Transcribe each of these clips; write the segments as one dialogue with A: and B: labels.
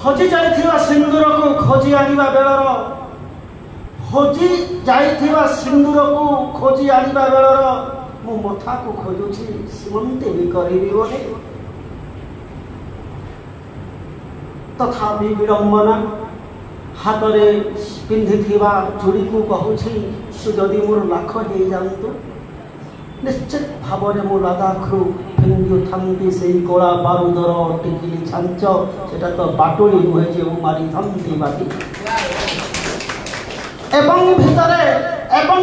A: हजि जाइथिबा सिंदूर को खोजी आनिबा बेलर हजि जाइथिबा सिंदूर को खोजी आनिबा बेलर मो मथा को खोजुछि सीमंते भी करिबि बोले तथापि विडंबना हाथ में पिंधि चूड़ी को कहूँ तू जदि मोर लाख दे जातु निश्चित भाव में मो लदाखु फिंगु थांती से कला बारूदर टिकिली छांच सेटा तो बाटुली नुहे जे मारी थांती बाटी एवं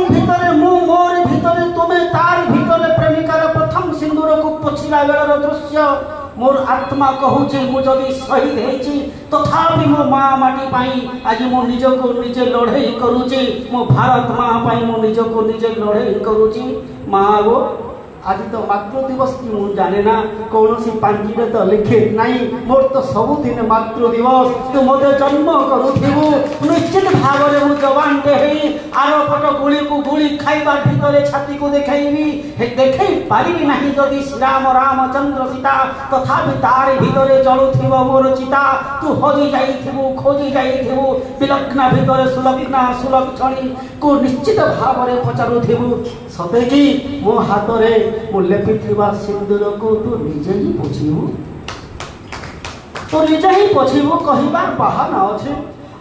A: भितरे मु मोर भितरे तुमे तार भितरे प्रेमिकार प्रथम सिंदूर को पोछिला बेलर दृश्य मोर आत्मा कहूँ मुझे शहीद होती तथापि मो माँ माटी पाई आज मो निज को निजे लड़े करुची मो भारत माँ पाई मो निज को निजे लड़े करुची माँ गो आज तो मातृ दिवस की मुझे जाने ना कौन सी पांचीरे तो लिखे नहीं मोर तो सबुदिन मातृ दिवस तू मत जन्म करूथिबु निश्चित भाव में मु जवान दे आर पट गुली को गुली खाइबा भितर छाती को देखाइबी देखै पारिबी नहीं जदि श्रीराम रामचंद्र सीता तथापि तार भितर जलुथिबो मोर चिता तू हजि जाइथिबु खोजी जाइथिबु विलग्ना भितर सुलग्ना सुलक्षणी को निश्चित भाव में पचारुथिबु सते कि मो हाथ रे मो लेपिथिबा सिंदूर को तू निजे ही पोछिबु तो निजे ही पोछिबु कहिबार बहाना अछि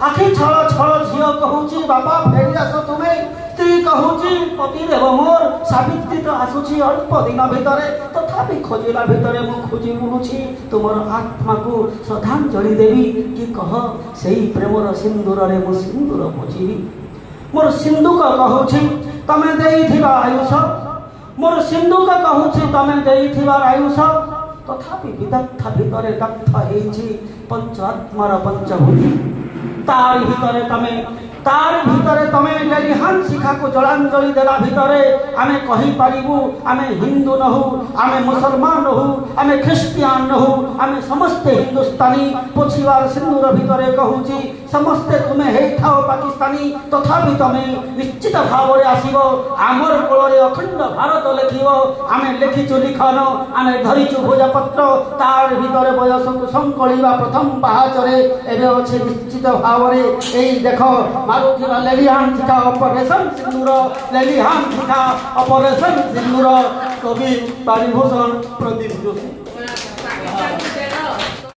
A: आखि छळ छळ झियो कहूची बाबा फेरी आस तुमे स्त्री कहूची पति देव मोर सावित्री तो आसुची अल्प दिन भितरे तथापि खोजिला भितरे मु खोजी बुलुची तुमर आत्मा को श्रद्धांजलि देवी कि कह सेही प्रेमर सिंदूर रे मु सिंदूर पोछिबी मोर सिंदूक कहूची तमे देइथिबा आयुष मोर सिंधुक कहूँ तमें देइथिबा आयुष तथापि विदग्ध भितर दग्ध हेछि पंच आत्मार पंचभूति तार भितर तमें लेलिहान शिखा को जलांजलि देला भितरे आमे कहि पारिबु आमे हिंदू नहु आमे मुसलमान नहु आमे ख्रिस्टियान नहु आमे समस्त हिंदुस्तानी पोछिवार सिंदूर भितरे कहूची समस्ते तुम्हें हे थाओ पाकिस्तानी तथापि तमें निश्चित भाव में आसीबो आमर कोଳରେ अखंड भारत लेखिबो आमे लेखिचु लिखन आमे धरिचु भोजपत्र तार भितरे बयस को संकलिबा प्रथम पाहाचरे एबे अछि निश्चित भाव में एई देखो मारुथिबा लेलिहान शिखा ऑपरेशन सिंदूर लेलिहान शिखा ऑपरेशन सिंदूर कवि पारिभूषण प्रदीप जोशी।